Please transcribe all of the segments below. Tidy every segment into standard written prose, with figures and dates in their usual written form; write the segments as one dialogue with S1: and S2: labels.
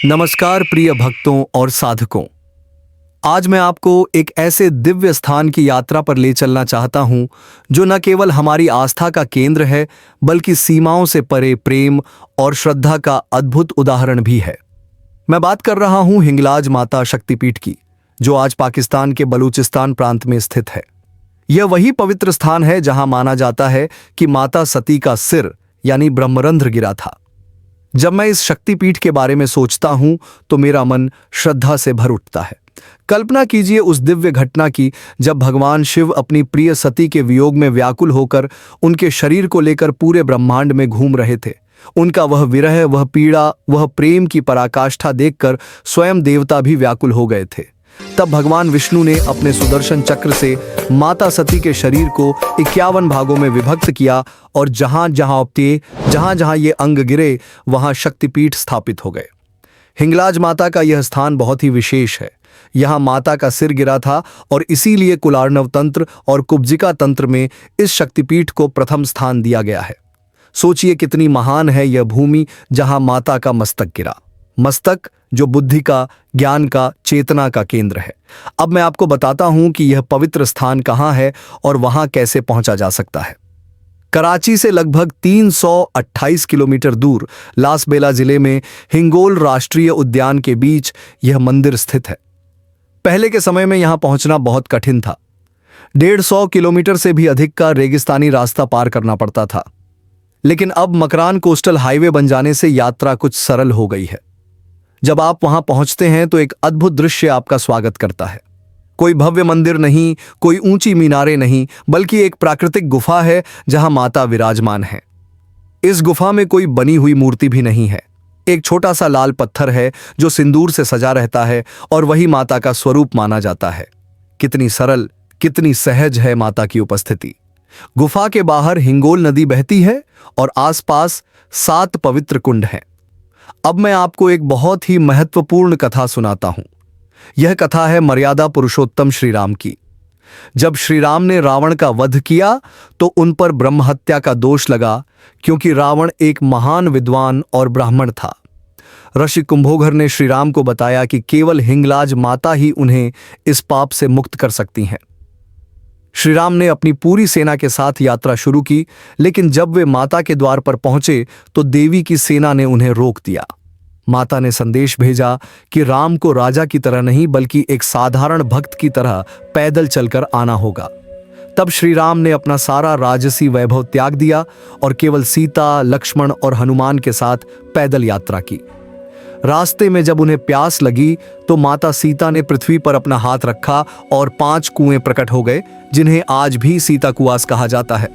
S1: नमस्कार प्रिय भक्तों और साधकों। आज मैं आपको एक ऐसे दिव्य स्थान की यात्रा पर ले चलना चाहता हूं जो न केवल हमारी आस्था का केंद्र है बल्कि सीमाओं से परे प्रेम और श्रद्धा का अद्भुत उदाहरण भी है। मैं बात कर रहा हूं हिंगलाज माता शक्तिपीठ की, जो आज पाकिस्तान के बलूचिस्तान प्रांत में स्थित है। यह वही पवित्र स्थान है जहां माना जाता है कि माता सती का सिर यानी ब्रह्मरंध्र गिरा था। जब मैं इस शक्तिपीठ के बारे में सोचता हूं तो मेरा मन श्रद्धा से भर उठता है। कल्पना कीजिए उस दिव्य घटना की जब भगवान शिव अपनी प्रिय सती के वियोग में व्याकुल होकर उनके शरीर को लेकर पूरे ब्रह्मांड में घूम रहे थे। उनका वह विरह, वह पीड़ा, वह प्रेम की पराकाष्ठा देखकर स्वयं देवता भी व्याकुल हो गए थे। तब भगवान विष्णु ने अपने सुदर्शन चक्र से माता सती के शरीर को 51 भागों में विभक्त किया और जहां जहां ये अंग गिरे वहां शक्तिपीठ स्थापित हो गए। हिंगलाज माता का यह स्थान बहुत ही विशेष है। यहाँ माता का सिर गिरा था और इसीलिए कुलार्णव तंत्र और कुब्जिका तंत्र में इस शक्तिपीठ को प्रथम स्थान दिया गया है। सोचिए कितनी महान है यह भूमि जहां माता का मस्तक गिरा। मस्तक जो बुद्धि का, ज्ञान का, चेतना का केंद्र है। अब मैं आपको बताता हूं कि यह पवित्र स्थान कहां है और वहां कैसे पहुंचा जा सकता है। कराची से लगभग 328 किलोमीटर दूर लासबेला जिले में हिंगोल राष्ट्रीय उद्यान के बीच यह मंदिर स्थित है। पहले के समय में यहां पहुंचना बहुत कठिन था। 150 किलोमीटर से भी अधिक का रेगिस्तानी रास्ता पार करना पड़ता था। लेकिन अब मकरान कोस्टल हाईवे बन जाने से यात्रा कुछ सरल हो गई है। जब आप वहां पहुंचते हैं तो एक अद्भुत दृश्य आपका स्वागत करता है। कोई भव्य मंदिर नहीं, कोई ऊंची मीनारें नहीं, बल्कि एक प्राकृतिक गुफा है जहां माता विराजमान है। इस गुफा में कोई बनी हुई मूर्ति भी नहीं है। एक छोटा सा लाल पत्थर है जो सिंदूर से सजा रहता है और वही माता का स्वरूप माना जाता है। कितनी सरल, कितनी सहज है माता की उपस्थिति। गुफा के बाहर हिंगोल नदी बहती है और आसपास 7 पवित्र कुंड हैं। अब मैं आपको एक बहुत ही महत्वपूर्ण कथा सुनाता हूं। यह कथा है मर्यादा पुरुषोत्तम श्री राम की। जब श्री राम ने रावण का वध किया तो उन पर ब्रह्म हत्या का दोष लगा, क्योंकि रावण एक महान विद्वान और ब्राह्मण था। ऋषि कुंभोघर ने श्री राम को बताया कि केवल हिंगलाज माता ही उन्हें इस पाप से मुक्त कर सकती हैं। श्री राम ने अपनी पूरी सेना के साथ यात्रा शुरू की, लेकिन जब वे माता के द्वार पर पहुंचे तो देवी की सेना ने उन्हें रोक दिया। माता ने संदेश भेजा कि राम को राजा की तरह नहीं बल्कि एक साधारण भक्त की तरह पैदल चलकर आना होगा। तब श्री राम ने अपना सारा राजसी वैभव त्याग दिया और केवल सीता, लक्ष्मण और हनुमान के साथ पैदल यात्रा की। रास्ते में जब उन्हें प्यास लगी तो माता सीता ने पृथ्वी पर अपना हाथ रखा और 5 कुएं प्रकट हो गए, जिन्हें आज भी सीता कुआस कहा जाता है।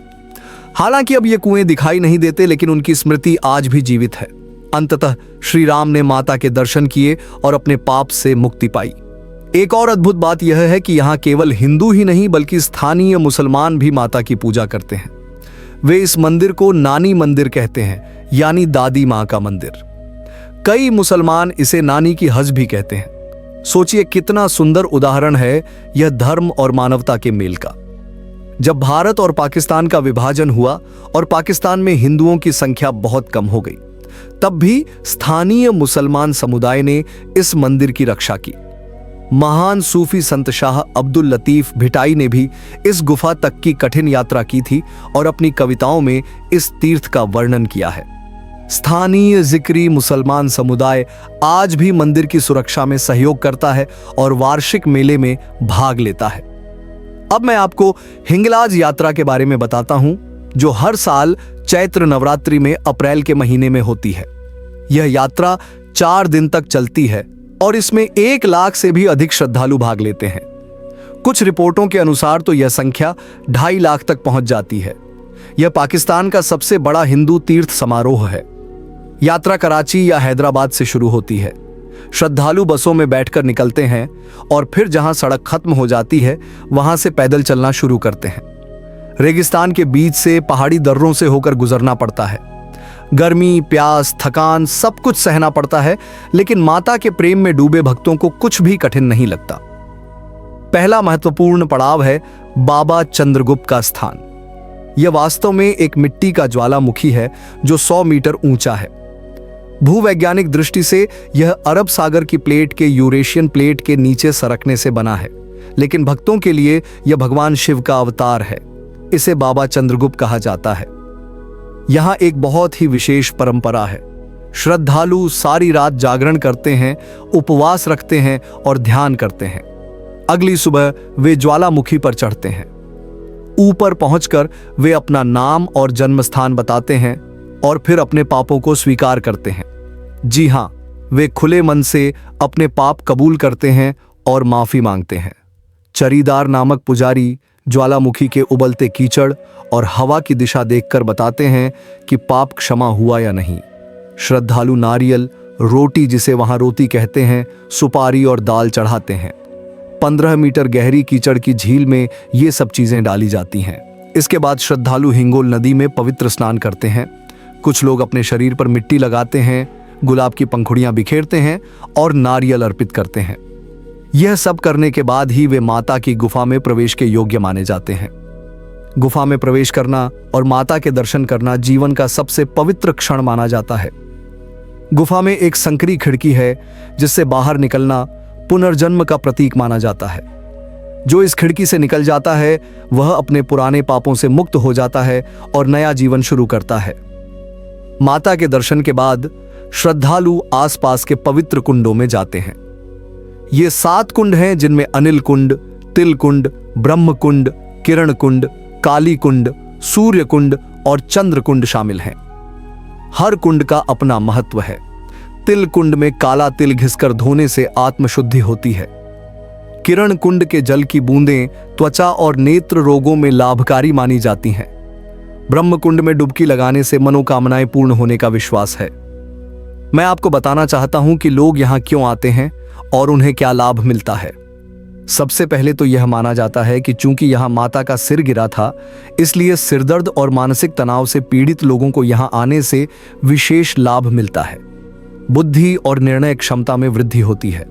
S1: हालांकि अब ये कुएं दिखाई नहीं देते, लेकिन उनकी स्मृति आज भी जीवित है। अंततः श्री राम ने माता के दर्शन किए और अपने पाप से मुक्ति पाई। एक और अद्भुत बात यह है कि यहाँ केवल हिंदू ही नहीं बल्कि स्थानीय मुसलमान भी माता की पूजा करते हैं। वे इस मंदिर को नानी मंदिर कहते हैं, यानी दादी माँ का मंदिर। कई मुसलमान इसे नानी की हज भी कहते हैं। सोचिए कितना सुंदर उदाहरण है यह धर्म और मानवता के मेल का। जब भारत और पाकिस्तान का विभाजन हुआ और पाकिस्तान में हिंदुओं की संख्या बहुत कम हो गई, तब भी स्थानीय मुसलमान समुदाय ने इस मंदिर की रक्षा की। महान सूफी संत शाह अब्दुल लतीफ भिटाई ने भी इस गुफा तक की कठिन यात्रा की थी और अपनी कविताओं में इस तीर्थ का वर्णन किया है। स्थानीय जिक्री मुसलमान समुदाय आज भी मंदिर की सुरक्षा में सहयोग करता है और वार्षिक मेले में भाग लेता है। अब मैं आपको हिंगलाज यात्रा के बारे में बताता हूं, जो हर साल चैत्र नवरात्रि में अप्रैल के महीने में होती है। यह यात्रा 4 दिन तक चलती है और इसमें 1 लाख से भी अधिक श्रद्धालु भाग लेते हैं। कुछ रिपोर्टों के अनुसार तो यह संख्या 2.5 लाख तक पहुंच जाती है। यह पाकिस्तान का सबसे बड़ा हिंदू तीर्थ समारोह है। यात्रा कराची या हैदराबाद से शुरू होती है। श्रद्धालु बसों में बैठकर निकलते हैं और फिर जहां सड़क खत्म हो जाती है वहां से पैदल चलना शुरू करते हैं। रेगिस्तान के बीच से पहाड़ी दर्रों से होकर गुजरना पड़ता है। गर्मी, प्यास, थकान सब कुछ सहना पड़ता है, लेकिन माता के प्रेम में डूबे भक्तों को कुछ भी कठिन नहीं लगता। पहला महत्वपूर्ण पड़ाव है बाबा चंद्रगुप्त का स्थान। यह वास्तव में एक मिट्टी का ज्वालामुखी है जो 100 मीटर ऊंचा है। भूवैज्ञानिक दृष्टि से यह अरब सागर की प्लेट के यूरेशियन प्लेट के नीचे सरकने से बना है, लेकिन भक्तों के लिए यह भगवान शिव का अवतार है। इसे बाबा चंद्रगुप्त कहा जाता है। यहां एक बहुत ही विशेष परंपरा है। श्रद्धालु सारी रात जागरण करते हैं, उपवास रखते हैं और ध्यान करते हैं। अगली सुबह वे ज्वालामुखी पर चढ़ते हैं। ऊपर पहुंचकर वे अपना नाम और जन्म स्थान बताते हैं और फिर अपने पापों को स्वीकार करते हैं। जी हां, वे खुले मन से अपने पाप कबूल करते हैं और माफी मांगते हैं। चरीदार नामक पुजारी ज्वालामुखी के उबलते कीचड़ और हवा की दिशा देखकर बताते हैं कि पाप क्षमा हुआ या नहीं। श्रद्धालु नारियल, रोटी जिसे वहां रोटी कहते हैं, सुपारी और दाल चढ़ाते हैं। 15 मीटर गहरी कीचड़ की झील में ये सब चीजें डाली जाती हैं। इसके बाद श्रद्धालु हिंगोल नदी में पवित्र स्नान करते हैं। कुछ लोग अपने शरीर पर मिट्टी लगाते हैं, गुलाब की पंखुड़ियां बिखेरते हैं और नारियल अर्पित करते हैं। यह सब करने के बाद ही वे माता की गुफा में प्रवेश के योग्य माने जाते हैं। गुफा में प्रवेश करना और माता के दर्शन करना जीवन का सबसे पवित्र क्षण माना जाता है। गुफा में एक संकरी खिड़की है जिससे बाहर निकलना पुनर्जन्म का प्रतीक माना जाता है। जो इस खिड़की से निकल जाता है वह अपने पुराने पापों से मुक्त हो जाता है और नया जीवन शुरू करता है। माता के दर्शन के बाद श्रद्धालु आसपास के पवित्र कुंडों में जाते हैं। ये 7 कुंड हैं जिनमें अनिल कुंड, तिल कुंड, ब्रह्म कुंड, किरण कुंड, काली कुंड, सूर्य कुंड और चंद्र कुंड शामिल हैं। हर कुंड का अपना महत्व है। तिल कुंड में काला तिल घिसकर धोने से आत्मशुद्धि होती है। किरण कुंड के जल की बूंदें त्वचा और नेत्र रोगों में लाभकारी मानी जाती हैं। ब्रह्म कुंड में डुबकी लगाने से मनोकामनाएं पूर्ण होने का विश्वास है। मैं आपको बताना चाहता हूं कि लोग यहां क्यों आते हैं और उन्हें क्या लाभ मिलता है। सबसे पहले तो यह माना जाता है कि चूंकि यहां माता का सिर गिरा था, इसलिए सिरदर्द और मानसिक तनाव से पीड़ित लोगों को यहां आने से विशेष लाभ मिलता है। बुद्धि और निर्णय क्षमता में वृद्धि होती है।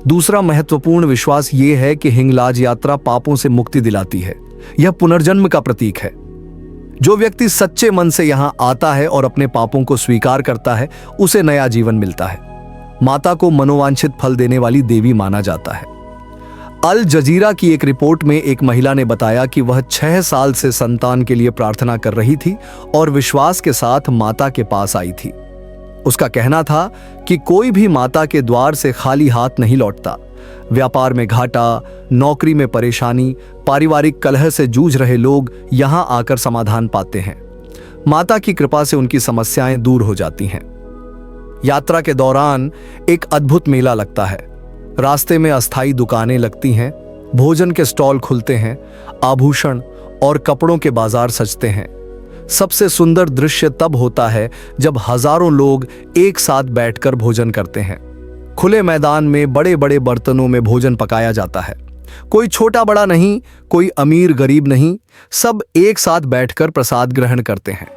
S1: दूसरा महत्वपूर्ण विश्वास यह है कि हिंगलाज यात्रा पापों से मुक्ति दिलाती है। यह पुनर्जन्म का प्रतीक है। जो व्यक्ति सच्चे मन से यहां आता है और अपने पापों को स्वीकार करता है, उसे नया जीवन मिलता है। माता को मनोवांछित फल देने वाली देवी माना जाता है। अल जजीरा की एक रिपोर्ट में एक महिला ने बताया कि वह 6 साल से संतान के लिए प्रार्थना कर रही थी और विश्वास के साथ माता के पास आई थी। उसका कहना था कि कोई भी माता के द्वार से खाली हाथ नहीं लौटता। व्यापार में घाटा, नौकरी में परेशानी, पारिवारिक कलह से जूझ रहे लोग यहां आकर समाधान पाते हैं। माता की कृपा से उनकी समस्याएं दूर हो जाती हैं। यात्रा के दौरान एक अद्भुत मेला लगता है। रास्ते में अस्थायी दुकानें लगती हैं, भोजन के स्टॉल खुलते हैं, आभूषण और कपड़ों के बाजार सजते हैं। सबसे सुंदर दृश्य तब होता है जब हजारों लोग एक साथ बैठकर भोजन करते हैं। खुले मैदान में बड़े बड़े बर्तनों में भोजन पकाया जाता है। कोई छोटा बड़ा नहीं, कोई अमीर गरीब नहीं, सब एक साथ बैठकर प्रसाद ग्रहण करते हैं।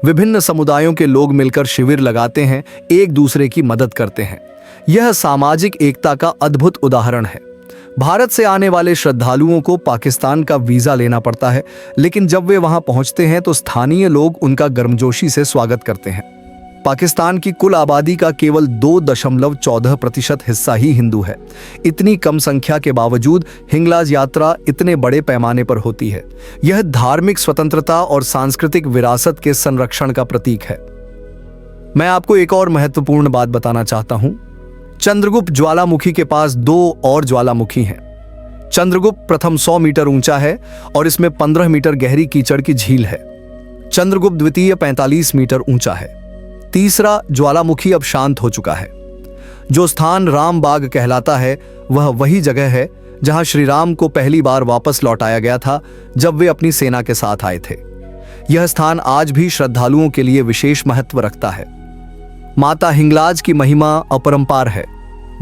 S1: विभिन्न समुदायों के लोग मिलकर शिविर लगाते हैं, एक दूसरे की मदद करते हैं। यह सामाजिक एकता का अद्भुत उदाहरण है। भारत से आने वाले श्रद्धालुओं को पाकिस्तान का वीजा लेना पड़ता है, लेकिन जब वे वहां पहुंचते हैं तो स्थानीय लोग उनका गर्मजोशी से स्वागत करते हैं। पाकिस्तान की कुल आबादी का केवल 2.14% हिस्सा ही हिंदू है। इतनी कम संख्या के बावजूद हिंगलाज यात्रा इतने बड़े पैमाने पर होती है। यह धार्मिक स्वतंत्रता और सांस्कृतिक विरासत के संरक्षण का प्रतीक है। मैं आपको एक और महत्वपूर्ण बात बताना चाहता हूं। चंद्रगुप्त ज्वालामुखी के पास 2 और ज्वालामुखी हैं। चंद्रगुप्त प्रथम 100 मीटर ऊंचा है और इसमें 15 मीटर गहरी कीचड़ की झील है। चंद्रगुप्त द्वितीय 45 मीटर ऊंचा है। तीसरा ज्वालामुखी अब शांत हो चुका है। जो स्थान रामबाग कहलाता है वह वही जगह है जहां श्री राम को पहली बार वापस लौटाया गया था जब वे अपनी सेना के साथ आए थे। यह स्थान आज भी श्रद्धालुओं के लिए विशेष महत्व रखता है। माता हिंगलाज की महिमा अपरंपार है।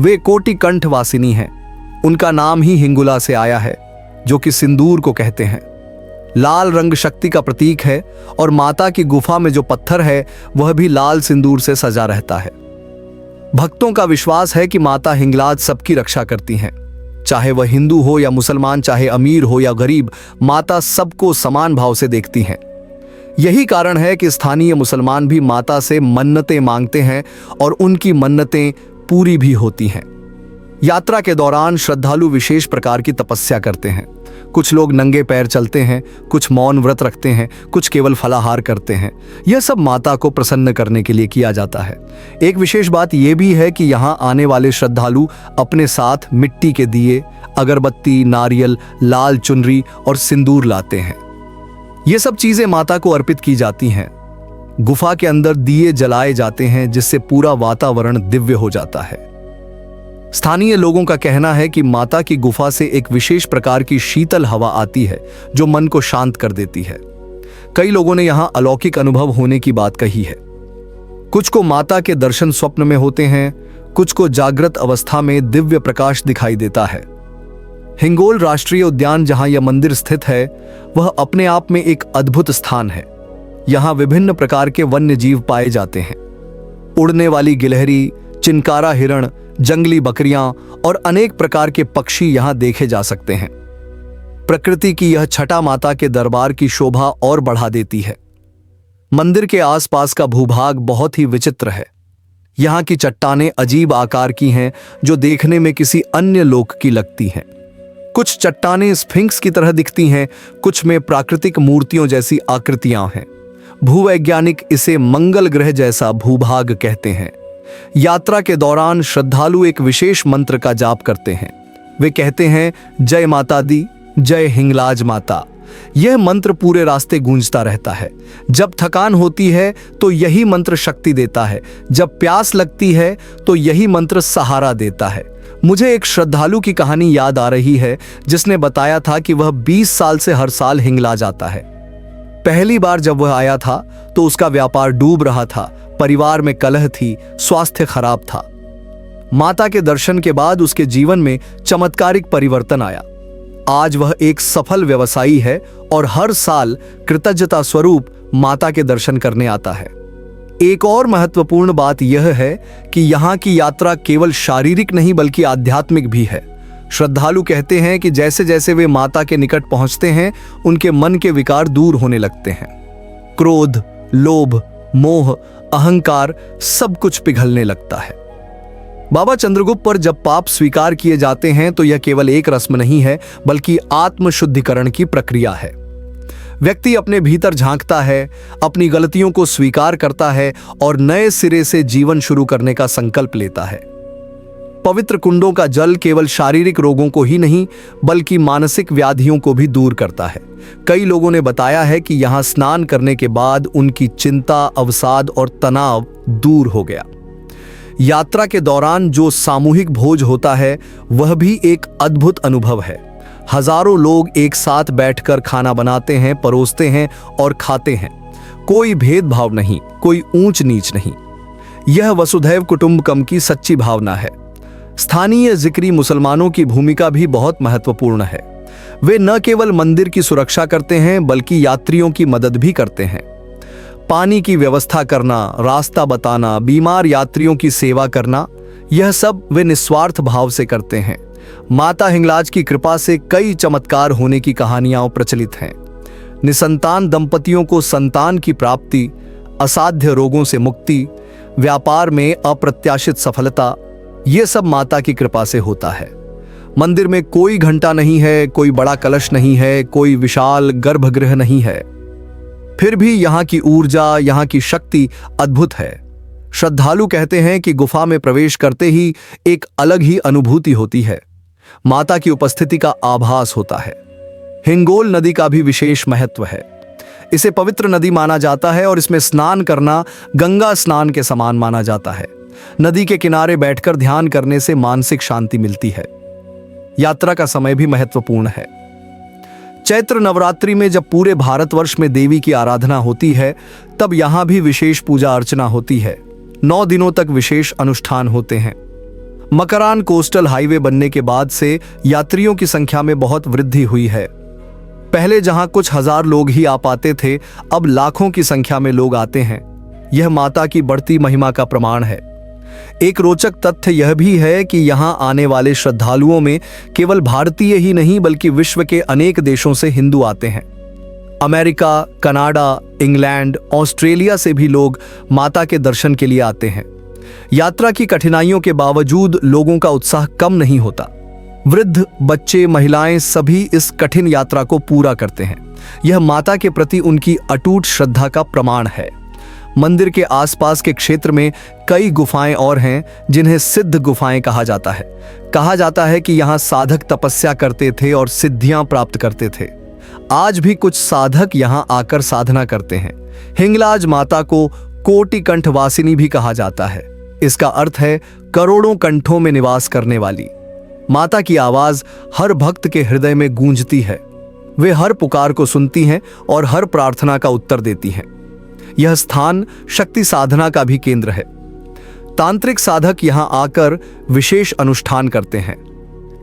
S1: वे कोटि कंठ वासिनी हैं। उनका नाम ही हिंगुला से आया है, जो कि सिंदूर को कहते हैं। लाल रंग शक्ति का प्रतीक है और माता की गुफा में जो पत्थर है वह भी लाल सिंदूर से सजा रहता है। भक्तों का विश्वास है कि माता हिंगलाज सबकी रक्षा करती हैं। चाहे वह हिंदू हो या मुसलमान, चाहे अमीर हो या गरीब, माता सबको समान भाव से देखती हैं। यही कारण है कि स्थानीय मुसलमान भी माता से मन्नतें मांगते हैं और उनकी मन्नतें पूरी भी होती हैं। यात्रा के दौरान श्रद्धालु विशेष प्रकार की तपस्या करते हैं। कुछ लोग नंगे पैर चलते हैं, कुछ मौन व्रत रखते हैं, कुछ केवल फलाहार करते हैं। यह सब माता को प्रसन्न करने के लिए किया जाता है। एक विशेष बात यह भी है कि यहाँ आने वाले श्रद्धालु अपने साथ मिट्टी के दिए, अगरबत्ती, नारियल, लाल चुनरी और सिंदूर लाते हैं। ये सब चीजें माता को अर्पित की जाती हैं। गुफा के अंदर दिए जलाए जाते हैं जिससे पूरा वातावरण दिव्य हो जाता है। स्थानीय लोगों का कहना है कि माता की गुफा से एक विशेष प्रकार की शीतल हवा आती है जो मन को शांत कर देती है। कई लोगों ने यहां अलौकिक अनुभव होने की बात कही है। कुछ को माता के दर्शन स्वप्न में होते हैं, कुछ को जागृत अवस्था में दिव्य प्रकाश दिखाई देता है। हिंगोल राष्ट्रीय उद्यान जहां यह मंदिर स्थित है, वह अपने आप में एक अद्भुत स्थान है। यहां विभिन्न प्रकार के वन्य जीव पाए जाते हैं। उड़ने वाली गिलहरी, चिनकारा हिरण, जंगली बकरियां और अनेक प्रकार के पक्षी यहां देखे जा सकते हैं। प्रकृति की यह छटा माता के दरबार की शोभा और बढ़ा देती है। मंदिर के आसपास का भूभाग बहुत ही विचित्र है। यहां की चट्टानें अजीब आकार की हैं जो देखने में किसी अन्य लोक की लगती हैं। कुछ चट्टानें स्फिंक्स की तरह दिखती हैं, कुछ में प्राकृतिक मूर्तियों जैसी आकृतियां हैं। भूवैज्ञानिक इसे मंगल ग्रह जैसा भूभाग कहते हैं। यात्रा के दौरान श्रद्धालु एक विशेष मंत्र का जाप करते हैं। वे कहते हैं, जय माता दी, जय हिंगलाज माता। यह मंत्र पूरे रास्ते गूंजता रहता है। जब थकान होती है तो यही मंत्र शक्ति देता है, जब प्यास लगती है तो यही मंत्र सहारा देता है। मुझे एक श्रद्धालु की कहानी याद आ रही है जिसने बताया था कि वह 20 साल से हर साल हिंगला जाता है। पहली बार जब वह आया था तो उसका व्यापार डूब रहा था, परिवार में कलह थी, स्वास्थ्य खराब था। माता के दर्शन के बाद उसके जीवन में चमत्कारिक परिवर्तन आया। आज वह एक सफल व्यवसायी है और हर साल कृतज्ञता स्वरूप माता के दर्शन करने आता है। एक और महत्वपूर्ण बात यह है कि यहाँ की यात्रा केवल शारीरिक नहीं बल्कि आध्यात्मिक भी है। श्रद्धालु कहते हैं कि जैसे जैसे वे माता के निकट पहुंचते हैं, उनके मन के विकार दूर होने लगते हैं। क्रोध, लोभ, मोह, अहंकार सब कुछ पिघलने लगता है। बाबा चंद्रगुप्त पर जब पाप स्वीकार किए जाते हैं तो यह केवल एक रस्म नहीं है बल्कि आत्मशुद्धिकरण की प्रक्रिया है। व्यक्ति अपने भीतर झांकता है, अपनी गलतियों को स्वीकार करता है और नए सिरे से जीवन शुरू करने का संकल्प लेता है। पवित्र कुंडों का जल केवल शारीरिक रोगों को ही नहीं बल्कि मानसिक व्याधियों को भी दूर करता है। कई लोगों ने बताया है कि यहां स्नान करने के बाद उनकी चिंता, अवसाद और तनाव दूर हो गया। यात्रा के दौरान जो सामूहिक भोज होता है वह भी एक अद्भुत अनुभव है। हजारों लोग एक साथ बैठकर खाना बनाते हैं, परोसते हैं और खाते हैं। कोई भेदभाव नहीं, कोई ऊंच नीच नहीं। यह वसुधैव कुटुंबकम की सच्ची भावना है। स्थानीय जिक्री मुसलमानों की भूमिका भी बहुत महत्वपूर्ण है। वे न केवल मंदिर की सुरक्षा करते हैं बल्कि यात्रियों की मदद भी करते हैं। पानी की व्यवस्था करना, रास्ता बताना, बीमार यात्रियों की सेवा करना, यह सब वे निस्वार्थ भाव से करते हैं। माता हिंगलाज की कृपा से कई चमत्कार होने की कहानियां प्रचलित हैं। निसंतान दंपतियों को संतान की प्राप्ति, असाध्य रोगों से मुक्ति, व्यापार में अप्रत्याशित सफलता, ये सब माता की कृपा से होता है। मंदिर में कोई घंटा नहीं है, कोई बड़ा कलश नहीं है, कोई विशाल गर्भगृह नहीं है, फिर भी यहाँ की ऊर्जा, यहाँ की शक्ति अद्भुत है। श्रद्धालु कहते हैं कि गुफा में प्रवेश करते ही एक अलग ही अनुभूति होती है। माता की उपस्थिति का आभास होता है। हिंगोल नदी का भी विशेष महत्व है। इसे पवित्र नदी माना जाता है और इसमें स्नान करना गंगा स्नान के समान माना जाता है। नदी के किनारे बैठकर ध्यान करने से मानसिक शांति मिलती है। यात्रा का समय भी महत्वपूर्ण है। चैत्र नवरात्रि में जब पूरे भारतवर्ष में देवी की आराधना होती है, तब यहां भी विशेष पूजा अर्चना होती है। 9 दिनों तक विशेष अनुष्ठान होते हैं। मकरान कोस्टल हाईवे बनने के बाद से यात्रियों की संख्या में बहुत वृद्धि हुई है। पहले जहां कुछ हजार लोग ही आ पाते थे, अब लाखों की संख्या में लोग आते हैं। यह माता की बढ़ती महिमा का प्रमाण है। एक रोचक तथ्य यह भी है कि यहां आने वाले श्रद्धालुओं में केवल भारतीय ही नहीं बल्कि विश्व के अनेक देशों से हिंदू आते हैं। अमेरिका, कनाडा, इंग्लैंड, ऑस्ट्रेलिया से भी लोग माता के दर्शन के लिए आते हैं। यात्रा की कठिनाइयों के बावजूद लोगों का उत्साह कम नहीं होता। वृद्ध, बच्चे, महिलाएं सभी इस कठिन यात्रा को पूरा करते हैं। यह माता के प्रति उनकी अटूट श्रद्धा का प्रमाण है। मंदिर के आसपास के क्षेत्र में कई गुफाएं और हैं जिन्हें सिद्ध गुफाएं कहा जाता है। कहा जाता है कि यहाँ साधक तपस्या करते थे और सिद्धियां प्राप्त करते थे। आज भी कुछ साधक यहाँ आकर साधना करते हैं। हिंगलाज माता को कोटि कंठ वासिनी भी कहा जाता है। इसका अर्थ है करोड़ों कंठों में निवास करने वाली। माता की आवाज हर भक्त के हृदय में गूंजती है। वे हर पुकार को सुनती हैं और हर प्रार्थना का उत्तर देती हैं। यह स्थान शक्ति साधना का भी केंद्र है। तांत्रिक साधक यहाँ आकर विशेष अनुष्ठान करते हैं।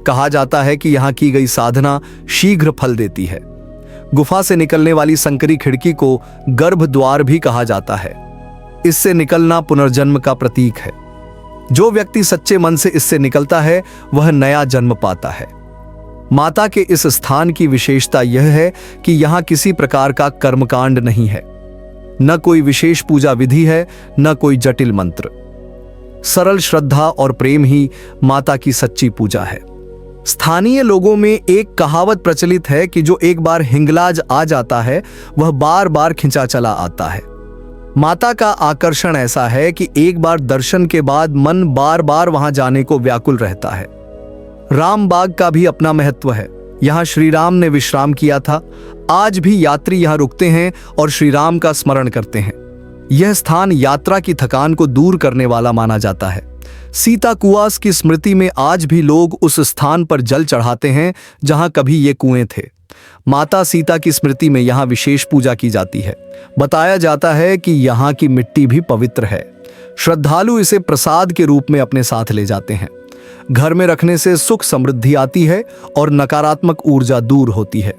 S1: कहा जाता है कि यहाँ की गई साधना शीघ्र फल देती है। गुफा से निकलने वाली संकरी खिड़की को गर्भ द्वार भी कहा जाता है। इससे निकलना पुनर्जन्म का प्रतीक है। जो व्यक्ति सच्चे मन से इससे निकलता है वह नया जन्म पाता है। माता के इस स्थान की विशेषता यह है कि यहाँ किसी प्रकार का कर्मकांड नहीं है। न कोई विशेष पूजा विधि है, न कोई जटिल मंत्र। सरल श्रद्धा और प्रेम ही माता की सच्ची पूजा है। स्थानीय लोगों में एक कहावत प्रचलित है कि जो एक बार हिंगलाज आ जाता है वह बार बार खिंचा चला आता है। माता का आकर्षण ऐसा है कि एक बार दर्शन के बाद मन बार बार वहां जाने को व्याकुल रहता है। रामबाग का भी अपना महत्व है। यहाँ श्री राम ने विश्राम किया था। आज भी यात्री यहाँ रुकते हैं और श्री राम का स्मरण करते हैं। यह स्थान यात्रा की थकान को दूर करने वाला माना जाता है। सीता कुआं की स्मृति में आज भी लोग उस स्थान पर जल चढ़ाते हैं जहां कभी ये कुएं थे। माता सीता की स्मृति में यहाँ विशेष पूजा की जाती है। बताया जाता है कि यहाँ की मिट्टी भी पवित्र है। श्रद्धालु इसे प्रसाद के रूप में अपने साथ ले जाते हैं। घर में रखने से सुख समृद्धि आती है और नकारात्मक ऊर्जा दूर होती है।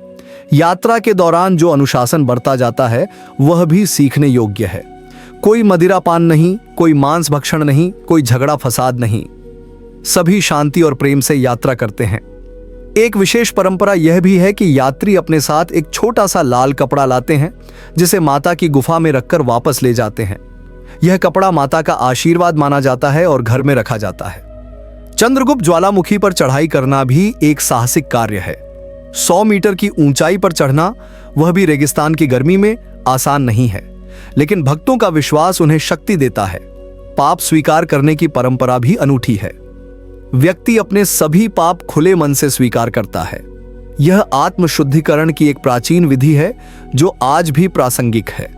S1: यात्रा के दौरान जो अनुशासन बरता जाता है वह भी सीखने योग्य है। कोई मदिरापान नहीं, कोई मांस भक्षण नहीं, कोई झगड़ा फसाद नहीं। सभी शांति और प्रेम से यात्रा करते हैं। एक विशेष परंपरा यह भी है कि यात्री अपने साथ एक छोटा सा लाल कपड़ा लाते हैं जिसे माता की गुफा में रखकर वापस ले जाते हैं। यह कपड़ा माता का आशीर्वाद माना जाता है और घर में रखा जाता है। चंद्रगुप्त ज्वालामुखी पर चढ़ाई करना भी एक साहसिक कार्य है। 100 मीटर की ऊंचाई पर चढ़ना, वह भी रेगिस्तान की गर्मी में, आसान नहीं है। लेकिन भक्तों का विश्वास उन्हें शक्ति देता है। पाप स्वीकार करने की परंपरा भी अनूठी है। व्यक्ति अपने सभी पाप खुले मन से स्वीकार करता है। यह आत्मशुद्धिकरण की एक प्राचीन विधि है जो आज भी प्रासंगिक है।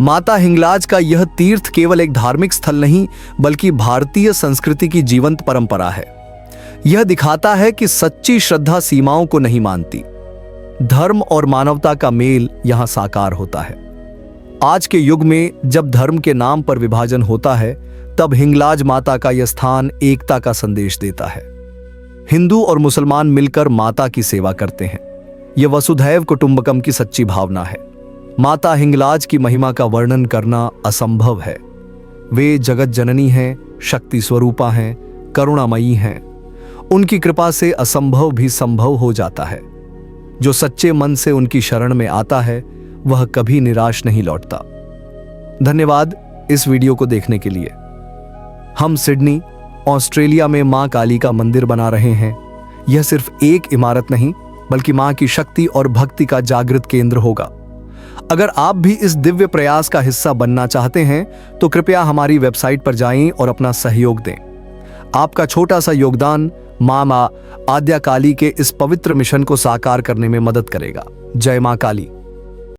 S1: माता हिंगलाज का यह तीर्थ केवल एक धार्मिक स्थल नहीं बल्कि भारतीय संस्कृति की जीवंत परंपरा है। यह दिखाता है कि सच्ची श्रद्धा सीमाओं को नहीं मानती। धर्म और मानवता का मेल यहां साकार होता है। आज के युग में जब धर्म के नाम पर विभाजन होता है तब हिंगलाज माता का यह स्थान एकता का संदेश देता है। हिंदू और मुसलमान मिलकर माता की सेवा करते हैं। यह वसुधैव कुटुंबकम की सच्ची भावना है। माता हिंगलाज की महिमा का वर्णन करना असंभव है। वे जगत जननी हैं, शक्ति स्वरूपा हैं, करुणामयी हैं। उनकी कृपा से असंभव भी संभव हो जाता है। जो सच्चे मन से उनकी शरण में आता है वह कभी निराश नहीं लौटता। धन्यवाद इस वीडियो को देखने के लिए। हम सिडनी, ऑस्ट्रेलिया में मां काली का मंदिर बना रहे हैं। यह सिर्फ एक इमारत नहीं बल्कि मां की शक्ति और भक्ति का जागृत केंद्र होगा। अगर आप भी इस दिव्य प्रयास का हिस्सा बनना चाहते हैं तो कृपया हमारी वेबसाइट पर जाएं और अपना सहयोग दें। आपका छोटा सा योगदान मां आद्या काली के इस पवित्र मिशन को साकार करने में मदद करेगा। जय मां काली।